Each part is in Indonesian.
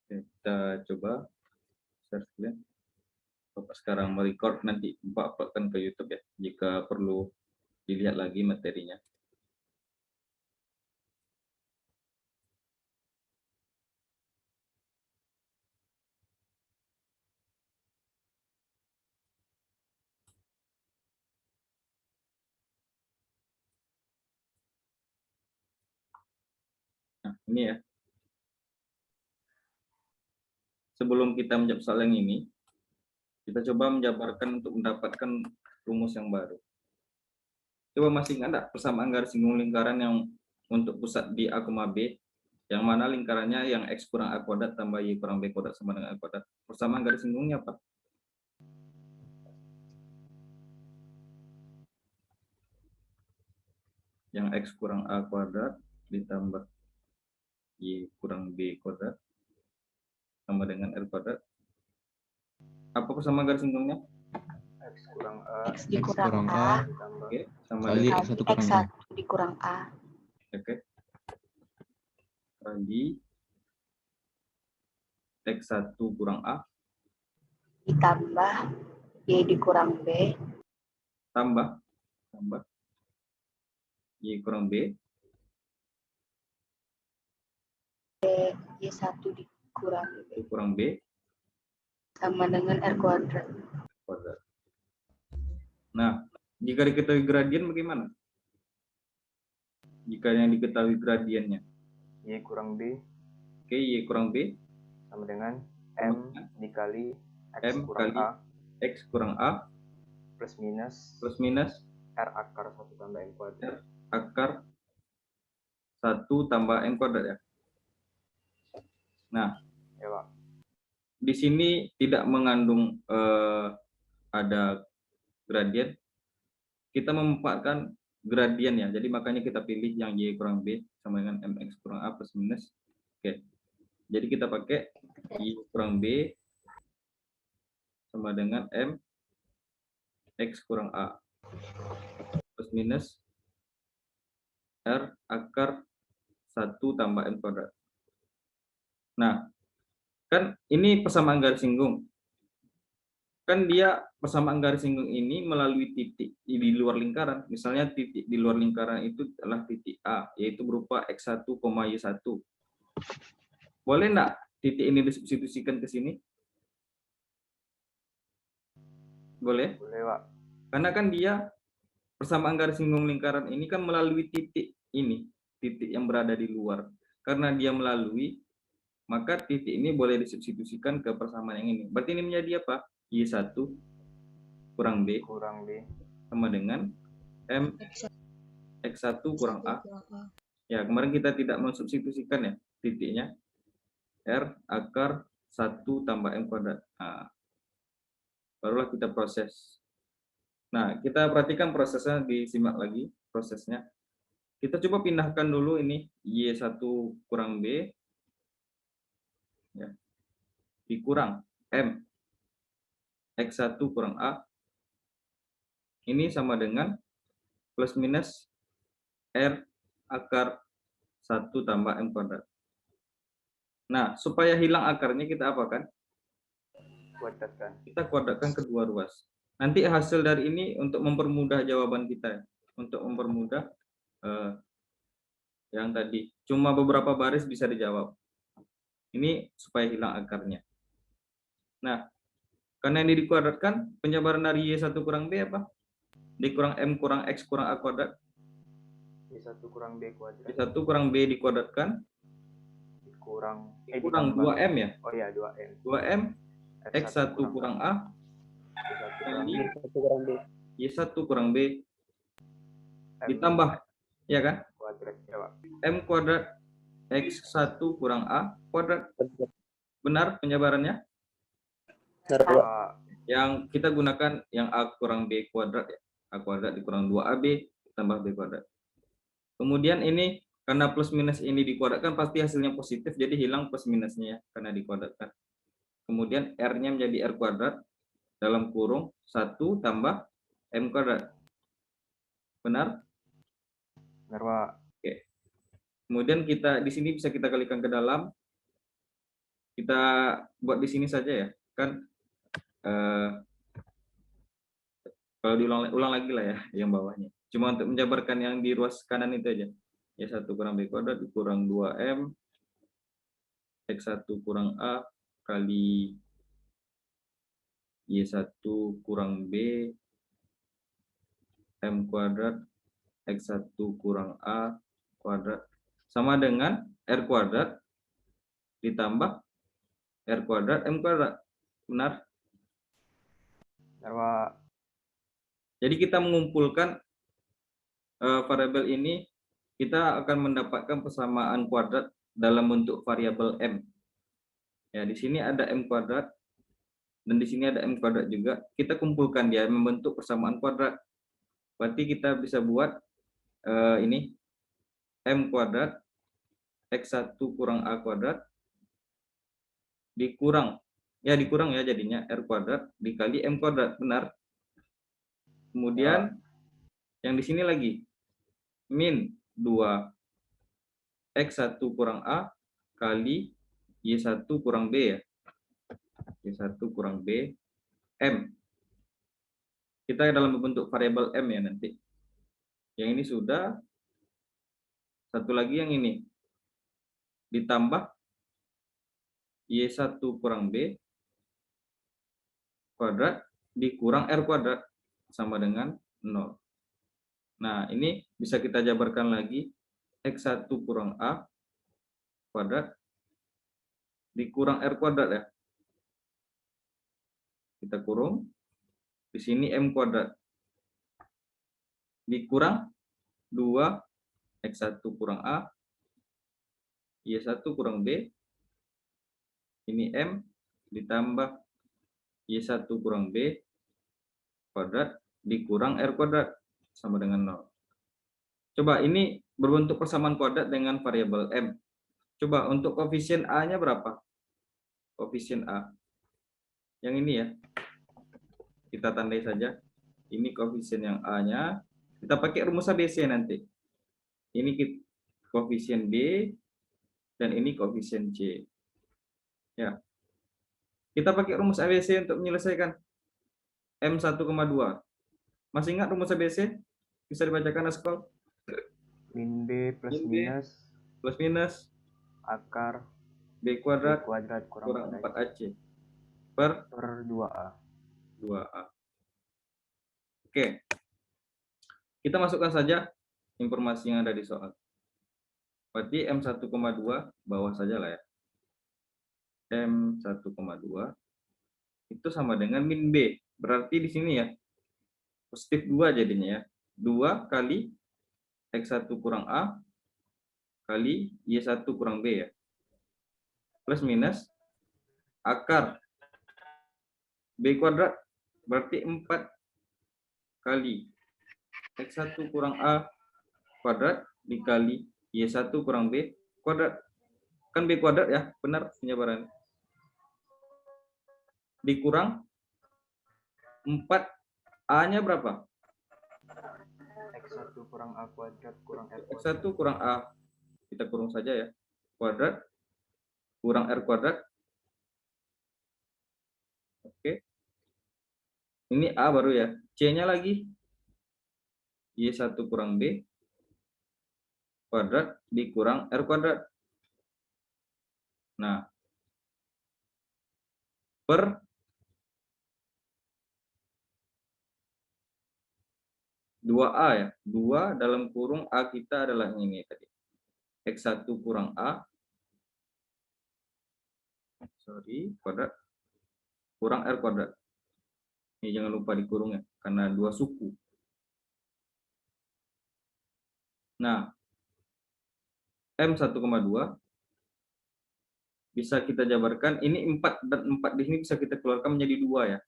Kita coba share screen. Bapak sekarang merecord, nanti Bapak uploadkan ke YouTube ya, jika perlu dilihat lagi materinya. Nah, ini ya. Sebelum kita menjawab soal yang ini, kita coba menjabarkan untuk mendapatkan rumus yang baru. Coba masih ingat enggak persamaan garis singgung lingkaran yang untuk pusat di A, B, yang mana lingkarannya yang X kurang A kuadrat tambah Y kurang B kuadrat sama dengan A kuadrat. Persamaan garis singgungnya apa? Yang X kurang A kuadrat ditambah Y kurang B kuadrat sama dengan R kuadrat. Apa persamaan garis singgungnya? X kurang A. X dikurang A. Oke, sama Kali dengan X1 kurang A. X1 dikurang A. oke. Kali X1 kurang A Ditambah Y dikurang B. tambah Y kurang B Y1 dikurang B. kurang B Sama dengan R kuadrat. kuadrat. Nah, jika diketahui gradien bagaimana? Jika yang diketahui gradiennya, Y kurang B oke, Y kurang B sama dengan M dikali X M kurang kali A X kurang A plus minus R akar 1 tambah M kuadrat. akar 1 tambah M kuadrat ya. Nah, Ya, Pak. di sini tidak mengandung ada gradien. Kita memanfaatkan gradien ya. Jadi makanya kita pilih yang Y kurang B sama dengan MX kurang A plus minus. Oke. Jadi kita pakai Y kurang B sama dengan M X kurang A plus minus R akar 1 tambah M kuadrat. Nah, kan ini persamaan garis singgung. Kan dia persamaan garis singgung ini melalui titik di luar lingkaran. Misalnya titik di luar lingkaran itu adalah titik A, yaitu berupa X1, Y1. Boleh enggak titik ini disubstitusikan ke sini? Boleh? Boleh, Pak. Karena kan dia persamaan garis singgung lingkaran ini kan melalui titik ini, titik yang berada di luar. Karena dia melalui, maka titik ini boleh disubstitusikan ke persamaan yang ini. Berarti ini menjadi apa? Y1 kurang B sama dengan M X1 kurang A. Ya, kemarin kita tidak mensubstitusikan ya titiknya. R akar 1 tambah M kuadrat. Nah, barulah kita proses. Nah, kita perhatikan prosesnya, disimak lagi prosesnya. Kita coba pindahkan dulu ini Y1 kurang B ya, dikurang M X1 kurang A. Ini sama dengan plus minus R akar 1 tambah M kuadrat. Nah, supaya hilang akarnya kita apakan? Kuadratkan. Kita kuadratkan kedua ruas. Nanti hasil dari ini untuk mempermudah jawaban kita, untuk mempermudah yang tadi cuma beberapa baris bisa dijawab. Ini supaya hilang akarnya. Nah, karena ini dikuadratkan, penjabaran dari Y1 kurang B apa? Dikurang M kurang X kurang A kuadrat. Y1 kurang B kuadrat. Y1 kurang B dikuadratkan. Kurang 2M ya? Oh iya, 2M. 2M X1 kurang A kali Y1 kurang B ditambah, ya kan? Kuadrat, ya, Pak. M kuadrat X1 kurang A kuadrat. Benar penjabarannya? Yang kita gunakan yang A kurang B kuadrat ya. A kuadrat dikurang 2AB tambah B kuadrat. Kemudian ini karena plus minus ini dikuadratkan pasti hasilnya positif, jadi hilang plus minusnya ya, karena dikuadratkan. Kemudian R-nya menjadi R kuadrat dalam kurung 1 tambah M kuadrat. Benar? Benar, Pak. Oke. Kemudian kita di sini bisa kita kalikan ke dalam. kita buat di sini saja ya. Kan kalau ulang lagi lah ya yang bawahnya. Cuma untuk menjabarkan yang di ruas kanan itu aja. Y1 kurang B kuadrat dikurang 2M X1 kurang A kali Y1 kurang B M kuadrat X1 kurang A kuadrat sama dengan R kuadrat ditambah R kuadrat M kuadrat. Benar? Benar, Pak. Jadi kita mengumpulkan variabel ini, kita akan mendapatkan persamaan kuadrat dalam bentuk variabel M. Ya, di sini ada M kuadrat dan di sini ada M kuadrat juga. Kita kumpulkan dia membentuk persamaan kuadrat. Berarti kita bisa buat ini M kuadrat X1 kurang A kuadrat dikurang ya jadinya R kuadrat dikali M kuadrat. Benar? Kemudian yang di sini lagi min 2 X1 kurang A kali Y1 kurang B ya. Y1 kurang B M. Kita dalam bentuk variabel M ya nanti. Yang ini sudah. Satu lagi yang ini. Ditambah Y1 kurang B kuadrat dikurang R kuadrat sama dengan 0. Nah, ini bisa kita jabarkan lagi. X1 kurang A kuadrat dikurang R kuadrat ya. Kita kurung. Di sini M kuadrat dikurang 2 X1 kurang A Y1 kurang B ini M ditambah Y1 kurang B kuadrat dikurang R kuadrat sama dengan 0. Coba ini berbentuk persamaan kuadrat dengan variabel M. Coba untuk koefisien A-nya berapa? Koefisien A. Yang ini ya. Kita tandai saja. Ini koefisien yang A-nya. Kita pakai rumus ABC nanti. Ini koefisien B dan ini koefisien C. Ya. Kita pakai rumus ABC untuk menyelesaikan M1,2. Masih ingat rumus ABC? Bisa dibacakan Askol? Min B plus minus akar B kuadrat kurang 4AC per 2A. 2A. Oke. Kita masukkan saja informasi yang ada di soal. Berarti M1,2 bawah saja lah ya. M1,2 itu sama dengan min B. Berarti di sini ya positif 2 jadinya ya. 2 kali X1 kurang A kali Y1 kurang B ya. Plus minus akar B kuadrat berarti 4 kali X1 kurang A kuadrat dikali Y1 kurang B kuadrat. Kan B kuadrat ya, benar penjabaran. Dikurang 4 A-nya berapa? X1 kurang A kuadrat kurang R kuadrat. X1 kurang A. Kita kurung saja ya. Kuadrat kurang R kuadrat. Oke. Ini A baru ya. C-nya lagi. Y1 kurang B kuadrat dikurang R kuadrat. Nah. Per 2A ya. 2 dalam kurung A kita adalah ini tadi. X1 kurang A. Kuadrat. Kurang R kuadrat. Ini jangan lupa dikurung ya. Karena 2 suku. Nah. M1,2 bisa kita jabarkan. Ini 4 dan 4 di sini bisa kita keluarkan menjadi 2 ya.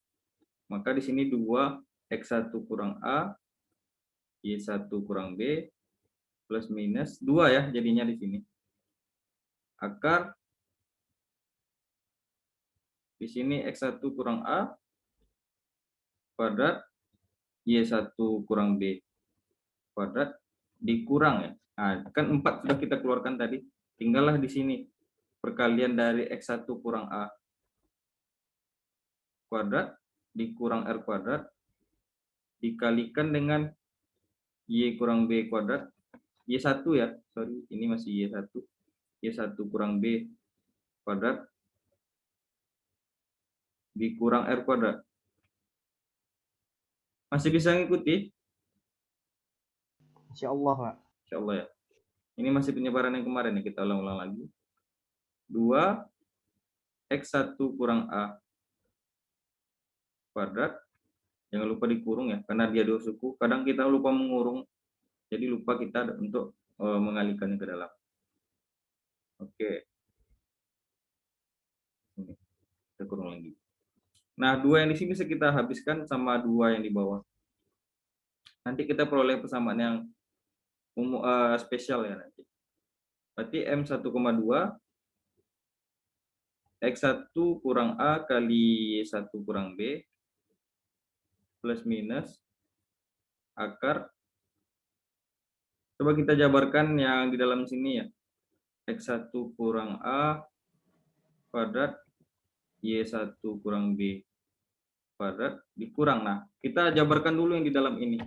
Maka di sini 2 X1 kurang A. Y1 kurang B plus minus 2 ya jadinya di sini. Akar di sini X1 kurang A kuadrat Y1 kurang B kuadrat dikurang ya. Nah, kan 4 sudah kita keluarkan tadi. Tinggallah di sini perkalian dari X1 kurang A kuadrat dikurang R kuadrat dikalikan dengan Y kurang B kuadrat, Y1 ya, sorry, ini masih Y1, Y1 kurang B kuadrat dikurang R kuadrat. Masih bisa ngikuti? Insya Allah, Pak. Insya Allah ya. Ini masih penyebaran yang kemarin ya, kita ulang-ulang lagi. 2 X1 kurang A kuadrat, jangan lupa dikurung ya, karena dia 2 suku. Kadang kita lupa mengurung, jadi lupa kita untuk mengalihkannya ke dalam. Oke. Ini, kita kurung lagi. Nah, 2 yang di sini bisa kita habiskan sama 2 yang di bawah. Nanti kita peroleh persamaan yang spesial ya nanti. Berarti M1,2 X1 kurang A kali Y1 kurang B plus minus akar. Coba kita jabarkan yang di dalam sini ya. X1 kurang A kuadrat Y1 kurang B kuadrat dikurang. Nah, kita jabarkan dulu yang di dalam ini.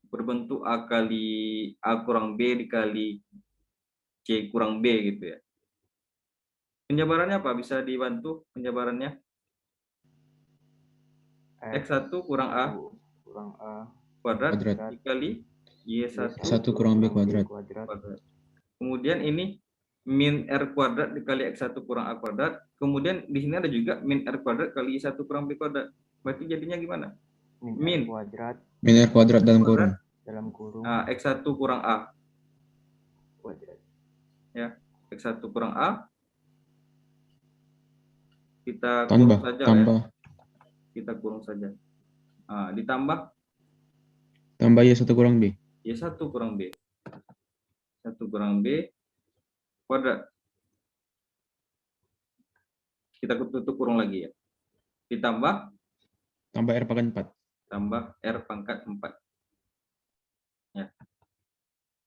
Berbentuk A kali A kurang B dikali C kurang B gitu ya. Penjabarannya apa? Bisa dibantu penjabarannya? X1 kurang A kuadrat dikali Y1 kurang B kuadrat. Kemudian ini min R kuadrat dikali X1 kurang A kuadrat. Kemudian di sini ada juga min R kuadrat kali Y1 kurang B kuadrat. Berarti jadinya gimana? Min R kuadrat dalam kurung. Nah, X1 kurang A kuadrat. Ya, X1 kurang A. Kita kurung saja ya. Kita kurung saja. Nah, ditambah Y1 kurang B. Y1 kurang B. 1 kurang B kuadrat. Kita tutup kurung lagi ya. Ditambah R pangkat 4. Tambah R pangkat 4. Ya.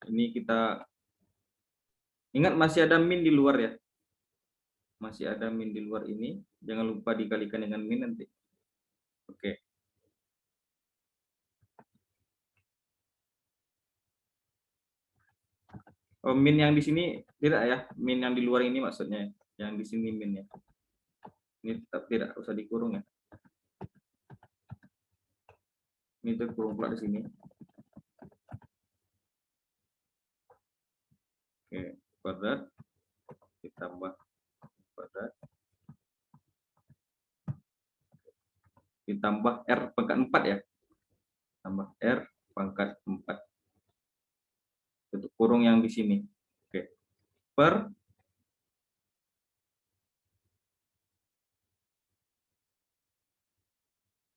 Ini kita ingat masih ada min di luar ya. Masih ada min di luar ini. Jangan lupa dikalikan dengan min nanti. Oke. Oh, min yang di sini tidak ya. Min yang di luar ini maksudnya. Yang di sini min ya. Ini tetap tidak usah dikurung ya. Ini terkurung pula di sini. Oke, kuadrat ditambah kuadrat ditambah R pangkat 4 ya. Tambah R pangkat 4. Tutup kurung yang di sini. Oke. Per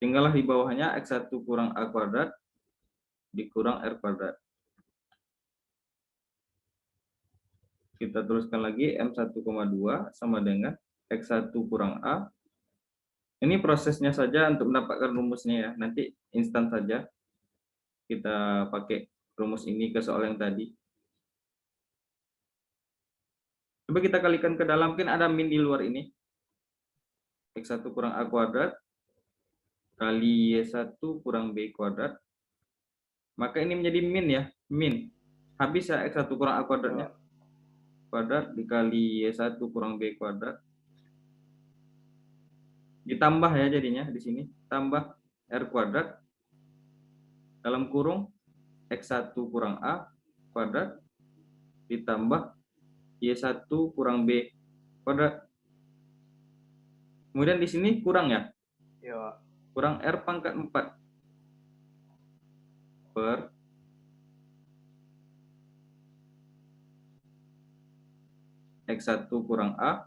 tinggallah di bawahnya X1 kurang A kuadrat dikurang R kuadrat. Kita teruskan lagi M1,2 sama dengan X1 kurang A. Ini prosesnya saja untuk mendapatkan rumusnya ya. Nanti instan saja kita pakai rumus ini ke soal yang tadi. Coba kita kalikan ke dalam, mungkin ada min di luar ini. X1 kurang A kuadrat kali Y1 kurang B kuadrat. Maka ini menjadi min ya, min. Habis ya X1 kurang A kuadratnya. Kuadrat dikali Y1 kurang B kuadrat. Ditambah ya jadinya di sini. Tambah R kuadrat. Dalam kurung X1 kurang A kuadrat. Ditambah Y1 kurang B kuadrat. Kemudian di sini kurang ya? Ya. Kurang R pangkat 4 per X1 kurang A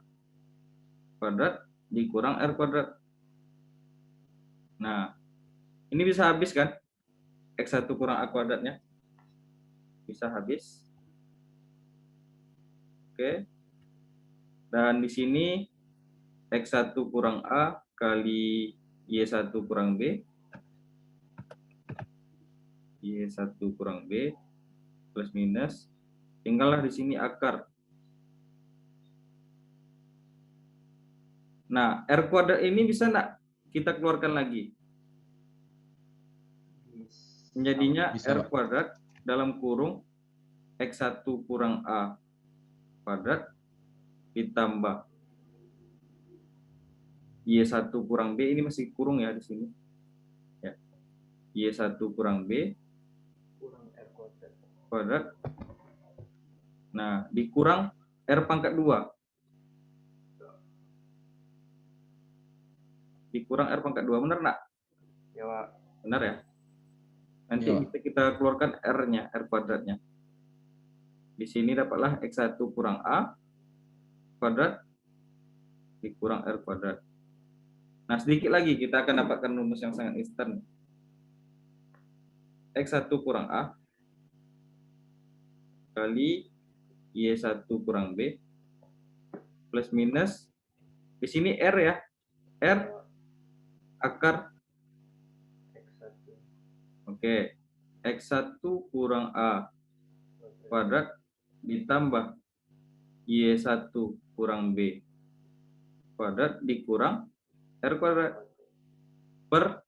kuadrat dikurang R kuadrat. Nah, ini bisa habis kan? X1 kurang A kuadratnya. Bisa habis. Oke. Dan di sini X1 kurang A kali Y1 kurang B. Y1 kurang B plus minus. Tinggallah di sini akar. Nah, R kuadrat ini bisa enggak kita keluarkan lagi? Menjadinya Bisa, R Pak. kuadrat dalam kurung X1 kurang A kuadrat ditambah Y1 kurang B, ini masih kurung ya di sini. Ya. Y1 kurang B kurang R kuadrat. kuadrat. Nah, dikurang R pangkat 2. Dikurang R pangkat 2, benar enggak? Ya, Pak. Benar ya? Nanti Ya. kita keluarkan R-nya, R kuadratnya. Di sini dapatlah X1 kurang A kuadrat dikurang R kuadrat. Nah, sedikit lagi kita akan dapatkan rumus yang sangat instan. X1 kurang A kali Y1 kurang B plus minus, di sini R ya, R akar, X1 oke, X1 kurang A kuadrat ditambah Y1 kurang B kuadrat dikurang R kuadrat per,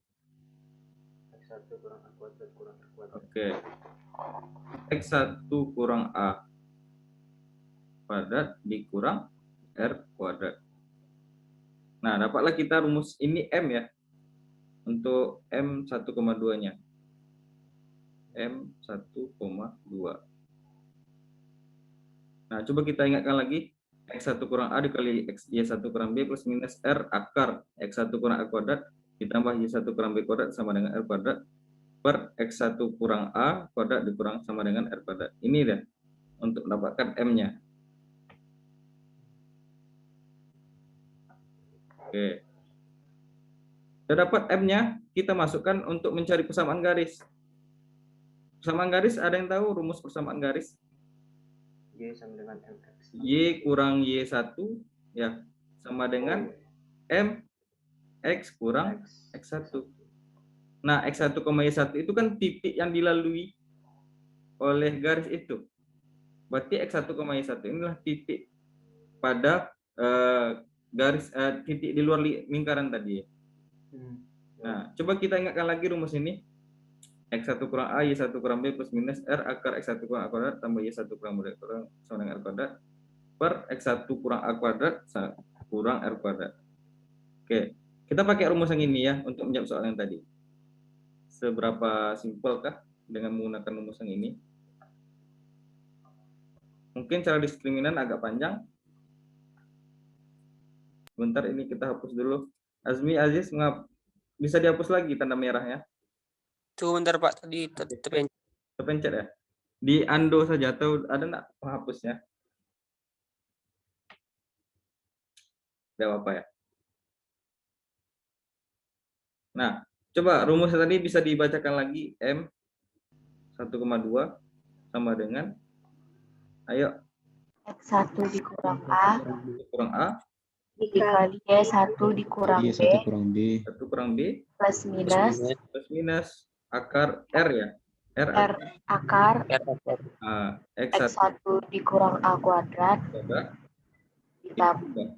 X1 kurang A kuadrat kurang R kuadrat. oke, X1 kurang A kuadrat dikurang R kuadrat. Nah, dapatlah kita rumus ini M ya, untuk M 1,2-nya. M 1,2. Nah, coba kita ingatkan lagi. X1 kurang A dikali Y1 kurang B plus minus R akar X1 kurang A kuadrat ditambah Y1 kurang B kuadrat sama dengan R kuadrat per X1 kurang A kuadrat dikurang sama dengan R kuadrat. Ini deh untuk mendapatkan M-nya. Oke. Sudah dapat M-nya, kita masukkan untuk mencari persamaan garis. Persamaan garis, ada yang tahu rumus persamaan garis? Y sama dengan MX. Y kurang Y1 ya sama dengan M X kurang X1. Nah, X1, Y1 itu kan titik yang dilalui oleh garis itu. Berarti X1, Y1 inilah titik pada garis titik di luar lingkaran tadi. Nah, coba kita ingatkan lagi rumus ini. X1 kurang A, Y1 kurang B plus minus R akar X1 kurang A kuadrat tambah Y1 kurang B kurang sama dengan R kuadrat per X1 kurang A kuadrat kurang R kuadrat. Oke, kita pakai rumus yang ini ya untuk menjawab soal yang tadi. Seberapa simpelkah dengan menggunakan rumus yang ini? Mungkin cara diskriminan agak panjang. Bentar, ini kita hapus dulu. Azmi, Aziz, bisa dihapus lagi tanda merahnya? Tuh bentar Pak, tadi terpencet. Terpencet ya? Di undo saja atau ada enggak penghapusnya? Tidak apa-apa ya. Nah, coba rumusnya tadi bisa dibacakan lagi. M 1,2 sama dengan, ayo, X1 dikurang A kurang A dikali Y1 dikurang B Y1 kurang B 1 kurang B plus minus plus minus akar R ya. R R akar X1 X1 dikurang A kuadrat kuadrat ditambah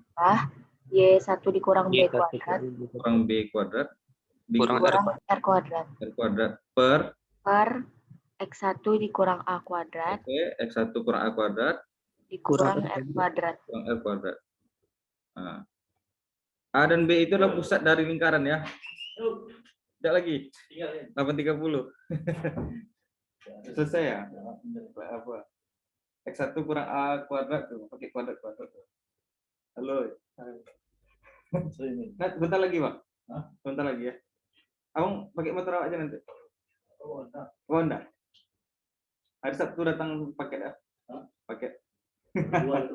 Y1 dikurang B kuadrat kurang B kuadrat Kurang dikurang R kuadrat R kuadrat per, X1 dikurang A kuadrat oke, X1 kurang A kuadrat dikurang R kuadrat. kurang R kuadrat. Nah, A dan B itu adalah pusat dari lingkaran ya. Tidak lagi. 830. Selesai ya? Apa? X1 kurang A kuadrat tuh, pakai kuadrat. Halo. Nah, bentar lagi, Pak. Bentar lagi ya. Abang pakai motor awak aja nanti. Oh, enggak. Hari Sabtu datang paket ya? Paket. Jual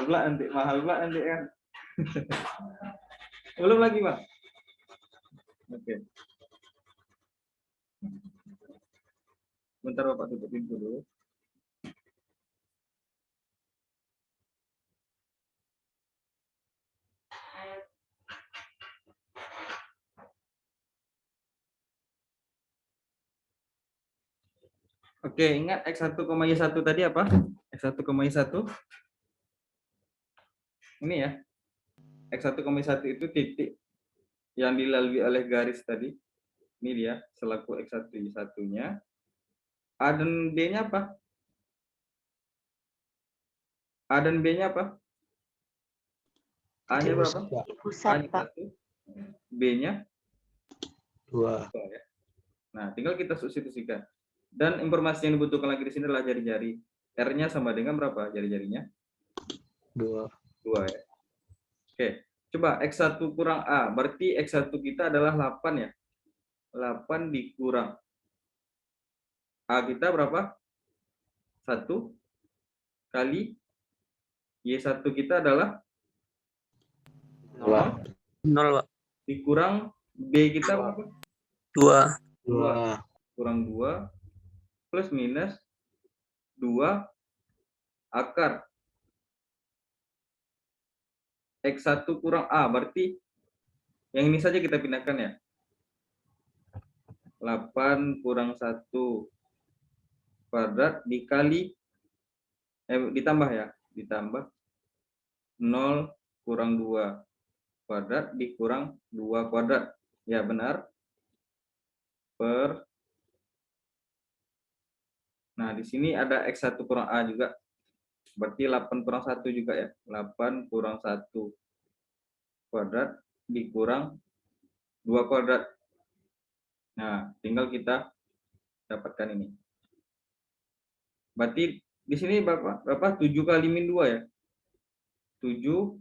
pula nanti, mahal pula nanti kan. Belum lagi, Pak. Oke. Bentar Bapak tutup pintu dulu. Oke, ingat X1, Y1 tadi apa? X1, Y1. Ini ya. X1, 1 itu titik yang dilalui oleh garis tadi. Ini dia selaku X1, Y1-nya. A dan B-nya apa? A dan B-nya apa? A-nya berapa? Di pusat, A-nya Pak. 1, B-nya 2. 2 ya. Nah, tinggal kita substitusikan. Dan informasi yang dibutuhkan lagi di sini adalah jari-jari. R-nya sama dengan berapa jari-jarinya? 2. 2 ya. Oke, coba X1 kurang A. Berarti X1 kita adalah 8 ya. 8 dikurang A kita berapa? 1 kali Y1 kita adalah 2. 0, Pak. dikurang B kita berapa? 2. 2. Kurang 2 plus minus 2 akar X1 kurang A. Berarti yang ini saja kita pindahkan ya. 8 kurang 1 kuadrat dikali ditambah ya, ditambah 0 kurang 2 kuadrat dikurang 2 kuadrat. Ya benar. Nah, di sini ada X1 kurang A juga. Berarti 8 kurang 1 juga ya. 8 kurang 1 kuadrat dikurang 2 kuadrat. Nah, tinggal kita dapatkan ini. Berarti di sini berapa? 7 kali min 2 ya. 7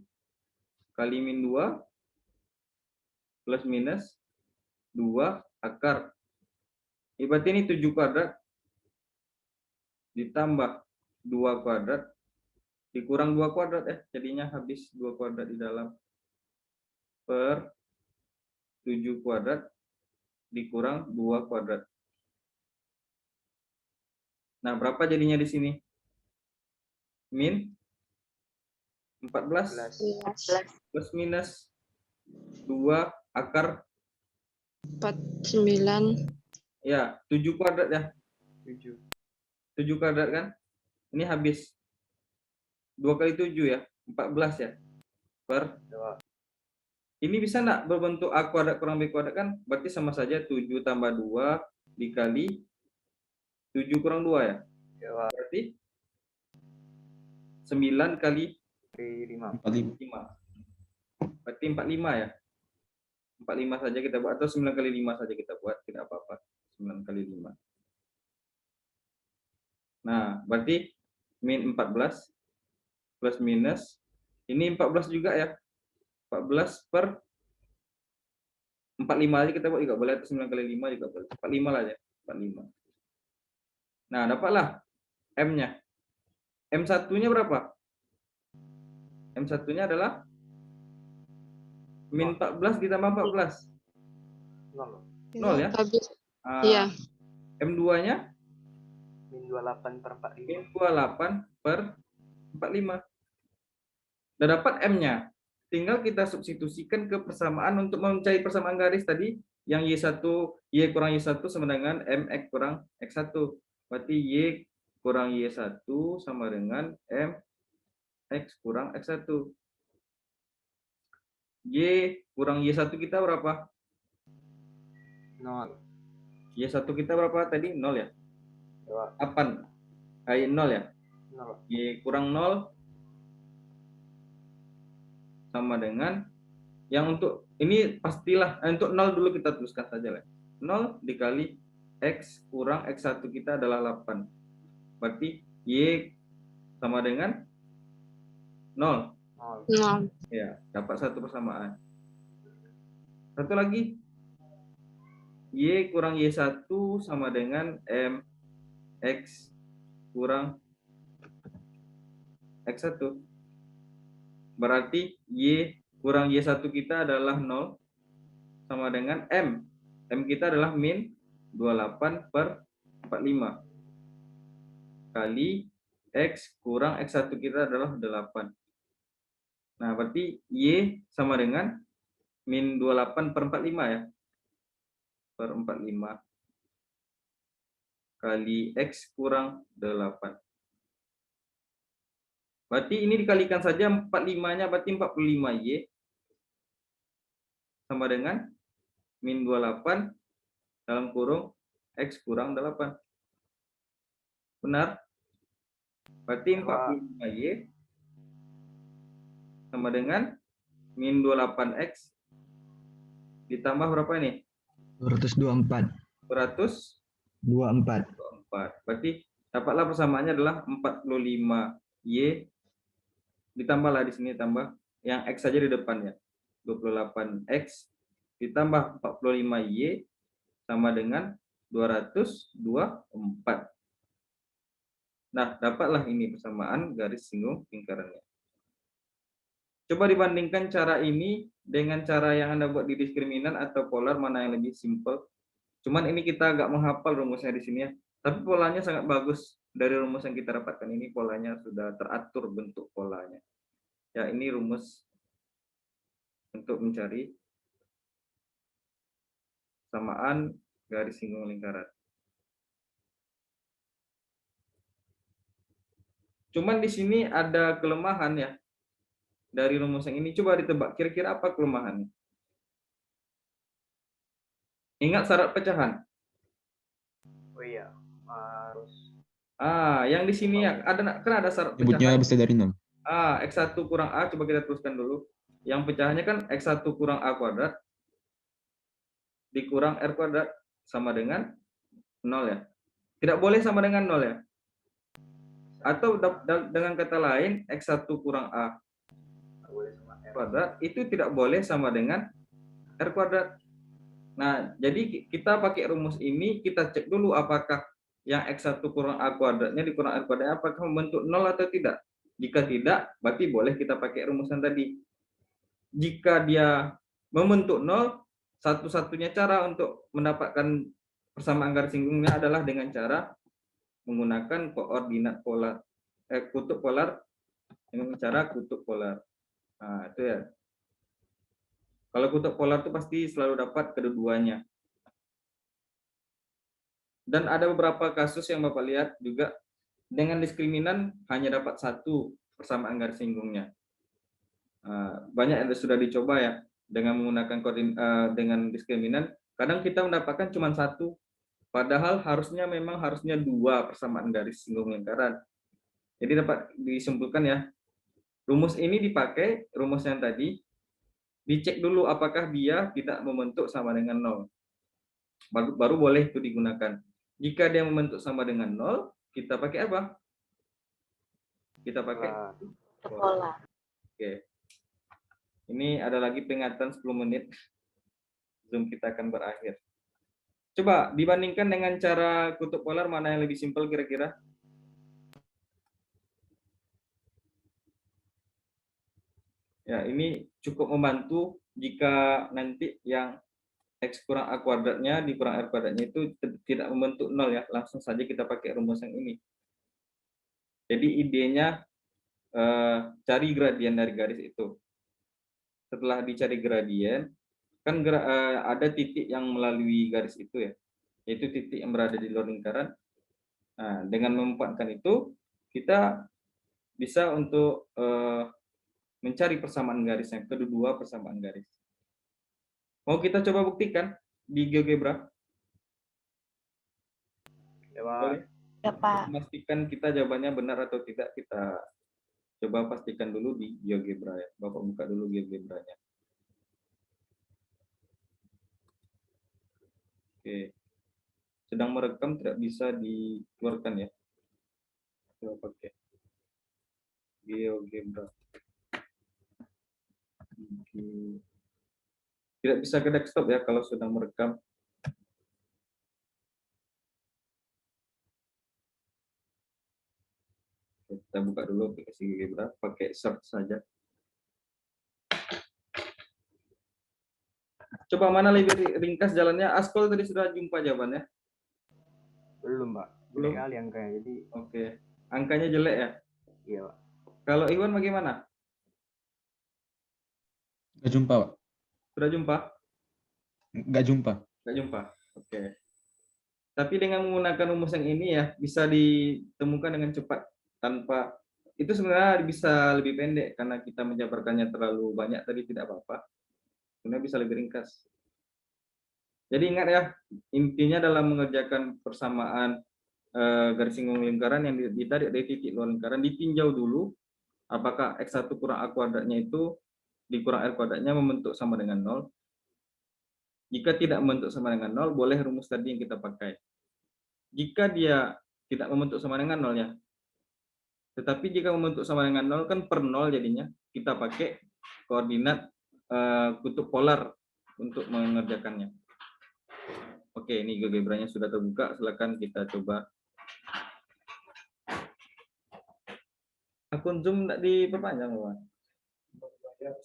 kali min 2 plus minus 2 akar. Berarti ini 7 kuadrat ditambah 2 kuadrat dikurang 2 kuadrat ya. Jadinya habis 2 kuadrat di dalam per 7 kuadrat dikurang 2 kuadrat. Nah, berapa jadinya di sini? Min 14 plus minus 2 akar 49. ya 7 kuadrat ya. 7. 7 kuadrat kan? Ini habis 2 kali 7 ya, 14 ya. Per ini bisa enggak berbentuk A kuadrat kurang B kuadrat kan? Berarti sama saja 7 tambah 2 dikali 7 kurang 2 ya. Berarti 9 kali 5. 5. Berarti 45 ya. 45 saja kita buat atau 9 kali 5 saja kita buat, tidak apa-apa. 9 kali 5. Nah, berarti min 14 plus minus ini 14 juga ya. 14 per 45 aja kita buat juga boleh, atau 9 kali 5 juga boleh. 45 lah ya. 45. Nah, dapatlah M-nya. M1-nya berapa? M1-nya adalah min 14 ditambah 14. 0 ya? Habis. Ah, Iya. M2-nya Min 28 per 45. min 28 per 45. Udah dapat M-nya. Tinggal kita substitusikan ke persamaan untuk mencari persamaan garis tadi yang Y1, Y kurang Y1 sama dengan MX kurang X1. Berarti Y kurang Y1 sama dengan MX kurang X1. Y kurang Y1 kita berapa? 0. Y1 kita berapa tadi? 0 ya? 8. 0 ya? 0. Y kurang 0 sama dengan yang untuk ini pastilah untuk 0 dulu kita tuliskan saja lah. 0 dikali X kurang X1 kita adalah 8. Berarti Y sama dengan 0. 0. Ya, dapat satu persamaan. Satu lagi. Y kurang Y1 sama dengan MX kurang X1. Berarti Y kurang Y1 kita adalah 0 sama dengan M. M kita adalah min 28 per 45. Kali X kurang X1 kita adalah 8. Nah, berarti Y sama dengan min 28 per 45 ya. Per 45. Kali X kurang 8. Berarti ini dikalikan saja 45-nya berarti 45Y sama dengan min 28 dalam kurung X kurang 8. Benar? Berarti 45Y sama dengan min 28X ditambah berapa ini? 224. 224. 24. Berarti dapatlah persamaannya adalah 45Y ditambahlah di sini tambah yang X saja di depannya. 28X ditambah 45Y sama dengan 224. Nah, dapatlah ini persamaan garis singgung lingkarannya. Coba dibandingkan cara ini dengan cara yang Anda buat di diskriminan atau polar, mana yang lebih simple. Cuman ini kita agak menghafal rumusnya di sini ya. Tapi polanya sangat bagus. Dari rumus yang kita dapatkan ini polanya sudah teratur bentuk polanya. Ya, ini rumus untuk mencari persamaan garis singgung lingkaran. Cuman di sini ada kelemahan ya. Dari rumus yang ini coba ditebak kira-kira apa kelemahannya? Ingat syarat pecahan. Oh iya, harus Yang di sini ya kan ada syarat Nyebutnya pecahan. besar dari 0. X1 kurang A, coba kita teruskan dulu. Yang pecahannya kan X1 kurang A kuadrat dikurang R kuadrat sama dengan 0 ya. Tidak boleh sama dengan 0 ya. Atau dengan kata lain X1 kurang A kuadrat itu tidak boleh sama dengan R kuadrat. Nah, jadi kita pakai rumus ini, kita cek dulu apakah yang X1 kurang A kuadratnya dikurang R kuadratnya apakah membentuk 0 atau tidak. Jika tidak, berarti boleh kita pakai rumusan tadi. Jika dia membentuk 0, satu-satunya cara untuk mendapatkan persamaan garis singgungnya adalah dengan cara menggunakan koordinat polar, kutub polar dengan cara kutub polar. Nah, itu ya. Kalau kutub polar itu pasti selalu dapat kedua-duanya. Dan ada beberapa kasus yang Bapak lihat juga dengan diskriminan hanya dapat satu persamaan garis singgungnya. Banyak yang sudah dicoba ya dengan menggunakan dengan diskriminan. Kadang kita mendapatkan cuma satu, padahal memang harusnya dua persamaan garis singgung lingkaran. Jadi dapat disimpulkan ya, rumus ini dipakai, rumus yang tadi, dicek dulu apakah dia tidak membentuk sama dengan 0. Baru boleh itu digunakan. Jika dia membentuk sama dengan 0, kita pakai apa? Kita pakai Pola. Oke. Ini ada lagi peringatan 10 menit. Zoom kita akan berakhir. Coba dibandingkan dengan cara kutub polar, mana yang lebih simpel kira-kira? Ya, ini cukup membantu jika nanti yang X kurang A kuadratnya dikurang R kuadratnya itu tidak membentuk 0 ya. Langsung saja kita pakai rumus yang ini. Jadi idenya cari gradien dari garis itu. Setelah dicari gradien, kan ada titik yang melalui garis itu ya. Yaitu titik yang berada di luar lingkaran. Nah, dengan memanfaatkan itu, kita bisa untuk mencari persamaan garis yang kedua persamaan garis. Mau kita coba buktikan di GeoGebra? ya, Pak. Boleh? Ya, Pak. Memastikan kita jawabannya benar atau tidak, kita coba pastikan dulu di GeoGebra ya. Bapak buka dulu GeoGebra-nya. Oke. Sedang merekam, tidak bisa dikeluarkan ya. Coba pakai GeoGebra. Tidak bisa ke desktop ya kalau sedang merekam. Kita buka dulu aplikasi GeoGebra, pakai search saja. Coba mana lebih ringkas jalannya? Askol tadi sudah jumpa jawabannya? Belum, Pak. Belum. Jelek kali angkanya. Jadi Oke. Angkanya jelek ya? iya, Pak. Kalau Iwan bagaimana? Nggak jumpa, Pak. Sudah jumpa? Nggak jumpa. Nggak jumpa. Oke. Tapi dengan menggunakan rumus yang ini ya, bisa ditemukan dengan cepat. Tanpa, itu sebenarnya bisa lebih pendek, karena kita menjabarkannya terlalu banyak tadi tidak apa-apa. sebenarnya bisa lebih ringkas. Jadi ingat ya, intinya dalam mengerjakan persamaan garis singgung lingkaran yang ditarik dari titik luar lingkaran, ditinjau dulu apakah X1 kurang A kuadratnya itu dikurang R kuadratnya membentuk sama dengan 0. Jika tidak membentuk sama dengan 0, boleh rumus tadi yang kita pakai. Jika dia tidak membentuk sama dengan 0 ya, tetapi jika membentuk sama dengan 0 kan per 0 jadinya, kita pakai koordinat kutub polar untuk mengerjakannya. Oke, ini GeoGebra-nya sudah terbuka, silakan kita coba. Akun Zoom tidak diperpanjang, Pak.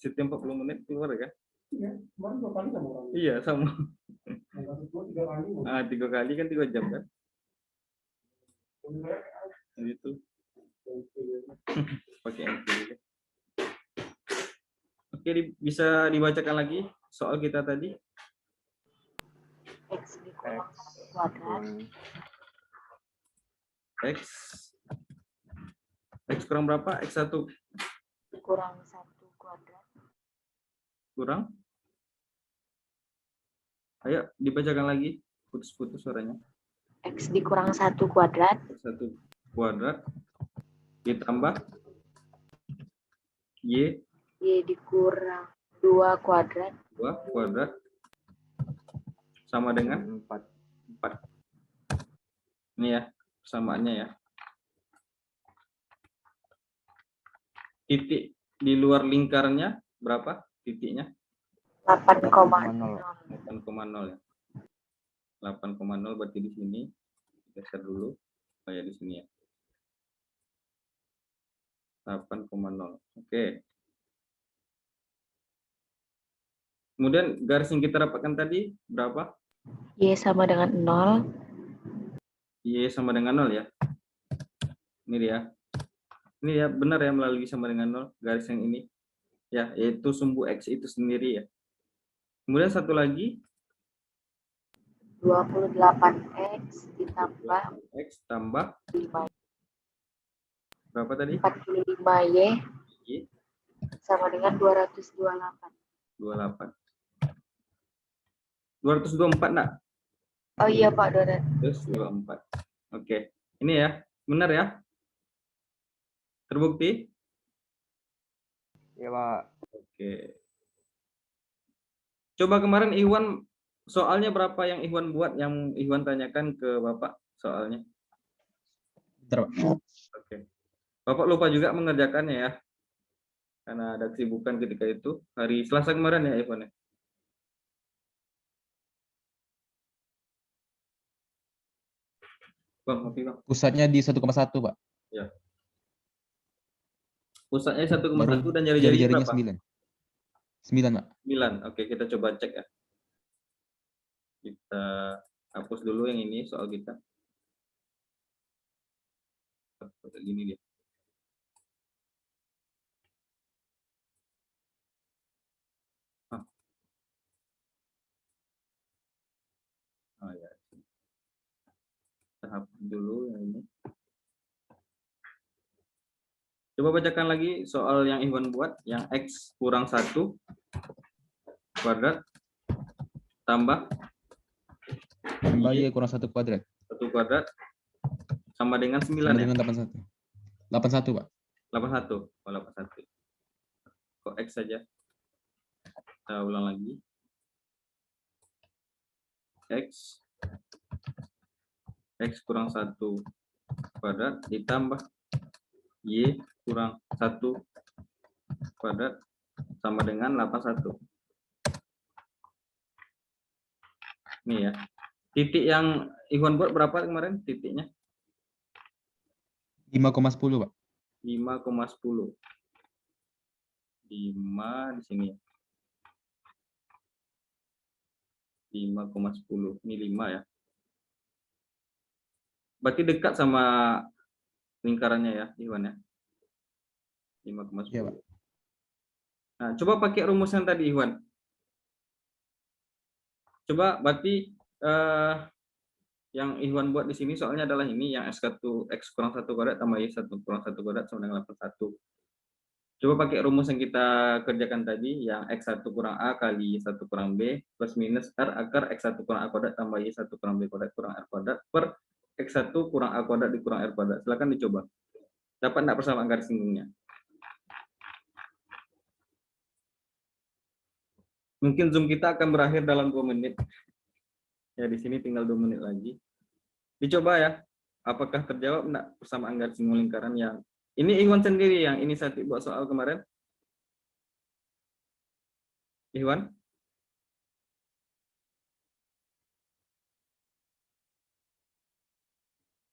Setiap 40 menit keluar ya? Iya, kemarin 2 kali sama orang. Iya, sama. Yang 3 kali. 3 kali kan 3 jam kan? Gitu. Pakai MP. Oke, bisa dibacakan lagi soal kita tadi. X dikurang 1 kuadrat. X kurang berapa? X1 Kurang 1 kuadrat. kurang. Ayo dibacakan lagi. Putus-putus suaranya. X dikurang 1 kuadrat. X1 kuadrat ditambah Y Dikurang 2 kuadrat. 2 kuadrat sama dengan 4. Ini ya, persamaannya ya. Titik di luar lingkarnya berapa titiknya? 8,0. 8,0 ya. 8,0 berarti di sini. Geser dulu. Kayak di sini ya. 8,0. Oke. Kemudian garis yang kita dapatkan tadi berapa? Y sama dengan 0. Y sama dengan 0 ya. Ini dia. Ini ya benar ya, melalui sama dengan 0 garis yang ini. Ya, yaitu sumbu X itu sendiri ya. Kemudian satu lagi 28X ditambah X tambah 5. berapa tadi? 45Y Y sama dengan 228. 28. 224 enggak? Oh iya Pak, 224. Oke. Ini ya. Benar ya? Terbukti? Iya, Pak. Oke. Coba kemarin Iwan soalnya berapa yang Iwan buat, yang Iwan tanyakan ke Bapak soalnya? Bentar, Pak. Oke. Bapak lupa juga mengerjakannya ya. Karena ada kesibukan ketika itu. Hari Selasa kemarin ya Iwan ya? Bang, maaf Bang. Pusatnya di 1,1, Pak. Ya. Pusatnya 1,1 Baru dan jari-jarinya jari-jarinya berapa? 9. 9, Pak. 9. Oke, kita coba cek ya. Kita hapus dulu yang ini soal kita. Kayak gini dia. Oh ya. Kita hapus dulu yang ini. Coba bacakan lagi soal yang Iwan buat, yang X kurang 1 kuadrat tambah Y kurang 1 kuadrat. 1 kuadrat sama dengan 9 Sama ya? dengan 81. 81, Pak. 81. Oh, 81. Kok X saja? Kita ulang lagi. X kurang 1 kuadrat ditambah Y kurang 1 kuadrat sama dengan 81. Ini ya. Titik yang Iwan buat berapa kemarin titiknya? 5,10, Pak. 5,10. 5 di sini. 5,10. Ini 5 ya. Berarti dekat sama lingkarannya ya, Iwan ya. 5,10. Iya, Pak. Nah, coba pakai rumus yang tadi, Iwan. Coba berarti yang Iwan buat di sini soalnya adalah ini yang X kurang 1 kuadrat tambah Y kurang 1 kuadrat sama dengan 81. Coba pakai rumus yang kita kerjakan tadi, yang X1 kurang A kali 1 kurang B plus minus R akar X1 kurang A kuadrat tambah Y1 kurang B kuadrat kurang R kuadrat per X1 kurang A kuadrat dikurang R kuadrat. Silakan dicoba. Dapat enggak persamaan garis singgungnya? Mungkin Zoom kita akan berakhir dalam 2 menit. Ya, di sini tinggal 2 menit lagi. Dicoba ya. Apakah terjawab enggak persamaan garis singgung lingkaran yang ini Iwan sendiri yang inisiatif buat soal kemarin? Iwan?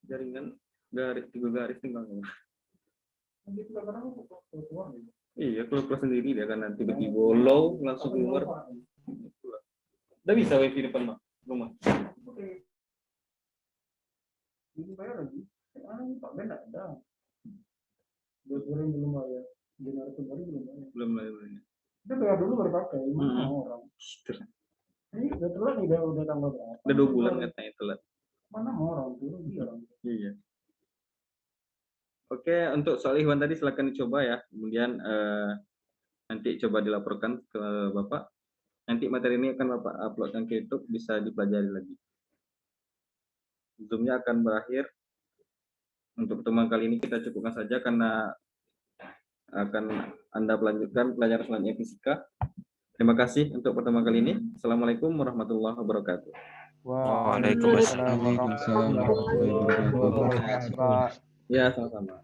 Jaringan garis 3 garis tinggal. Nanti kadang-kadang aku keluar gitu. Iya, keluar sendiri dia kan nanti tiba-tiba low langsung keluar. Udah bisa wifi depan rumah. Oke. Ini bayar lagi. Pak Ben nggak ada. Buat orang belum bayar. Generator baru belum bayar. Belum. Kita bayar dulu baru pakai. Mana orang? Ini udah telat nih, udah tanggal berapa? Udah 2 bulan katanya telat. Mana mau orang dulu dia orang. Iya. Oke, untuk soal Iwan tadi silakan dicoba ya. Kemudian nanti coba dilaporkan ke Bapak. Nanti materi ini akan Bapak uploadkan ke YouTube, bisa dipelajari lagi. Zoom-nya akan berakhir. Untuk pertemuan kali ini kita cukupkan saja karena akan Anda melanjutkan pelajaran selanjutnya fisika. Terima kasih untuk pertemuan kali ini. Assalamualaikum warahmatullahi wabarakatuh. Waalaikumsalam. Waalaikumsalam warahmatullahi wabarakatuh. Pak. Ya, sama-sama.